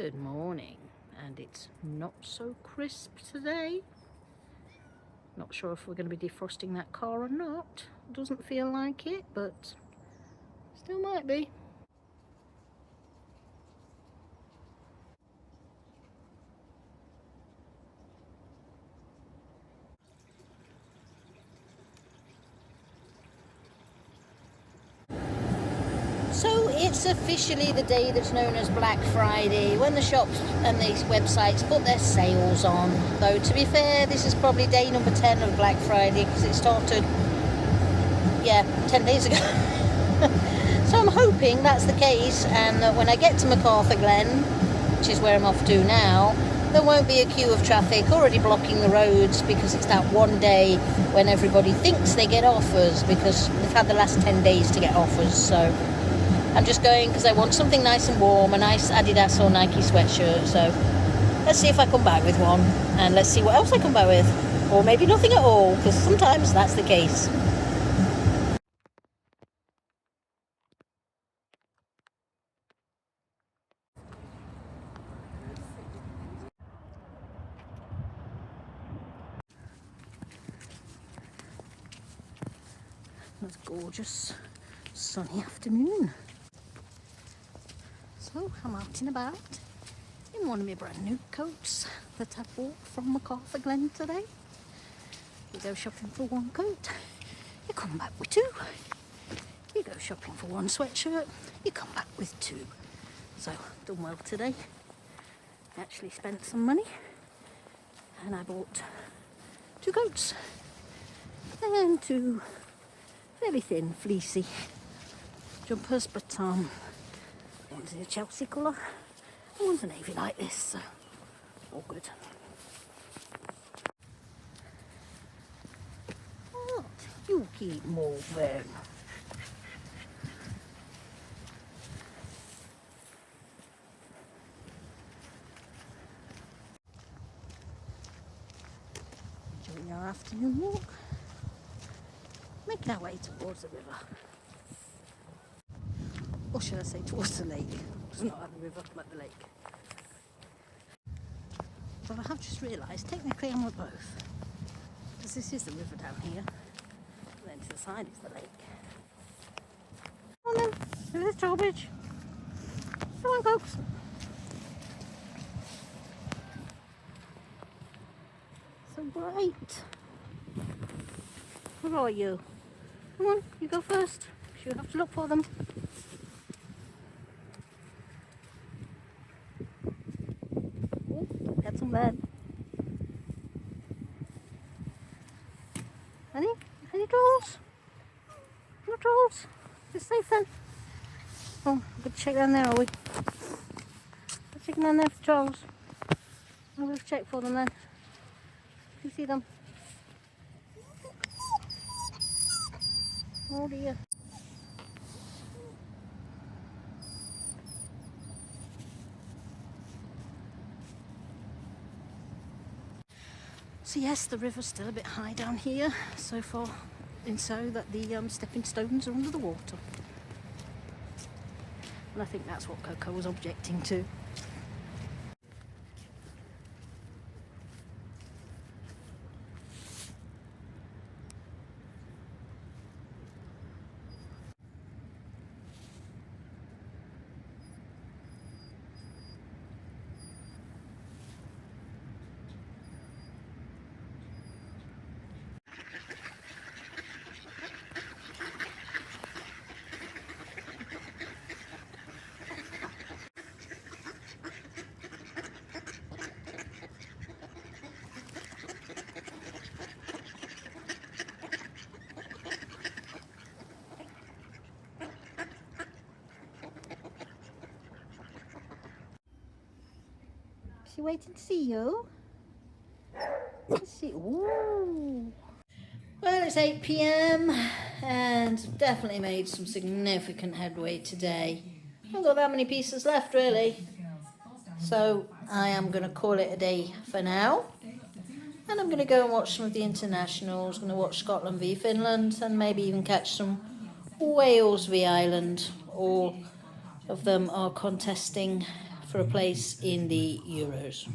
Good morning, and it's not so crisp today. Not sure if we're going to be defrosting that car or not. Doesn't feel like it, but still might be. So it's officially the day that's known as Black Friday, when the shops and these websites put their sales on. Though to be fair, this is probably day number 10 of Black Friday because it started, 10 days ago. So I'm hoping that's the case, and that when I get to MacArthur Glen, which is where I'm off to now, there won't be a queue of traffic already blocking the roads, because it's that one day when everybody thinks they get offers because they've had the last 10 days to get offers. So I'm just going because I want something nice and warm, a nice Adidas or Nike sweatshirt. So let's see if I come back with one, and let's see what else I come back with, or maybe nothing at all, because sometimes that's the case. It's a gorgeous sunny afternoon. So I'm out and about in one of my brand new coats that I bought from MacArthur Glen today. You go shopping for one coat, you come back with two. You go shopping for one sweatshirt, you come back with two. So done well today. Actually spent some money, and I bought two coats and two fairly thin, fleecy jumpers, but one's in a Chelsea colour and one's a navy like this, so all good. What? You keep moving. Enjoying our afternoon walk, making our way towards the river. Or should I say towards the lake? It's not at the river, but the lake. But I have just realised, technically I'm at both. Because this is the river down here, and then to the side is the lake. Come on then, do this garbage. Come on, folks. So bright. Where are you? Come on, you go first. You have to look for them. Oh, get some bed. Any trolls? No trolls? It's safe then. Oh, we'll check down there, are we? We're checking down there for trolls. We'll check for them then. You see them? Oh dear. So yes, the river's still a bit high down here so far, and so that the stepping stones are under the water. And I think that's what Coco was objecting to. She waiting to see you? Let's see. Ooh. Well, it's 8 p.m. and definitely made some significant headway today. I haven't got that many pieces left, really. So I am going to call it a day for now. And I'm going to go and watch some of the internationals. I'm going to watch Scotland v Finland and maybe even catch some Wales v Ireland. All of them are contesting for for a place in the Euros.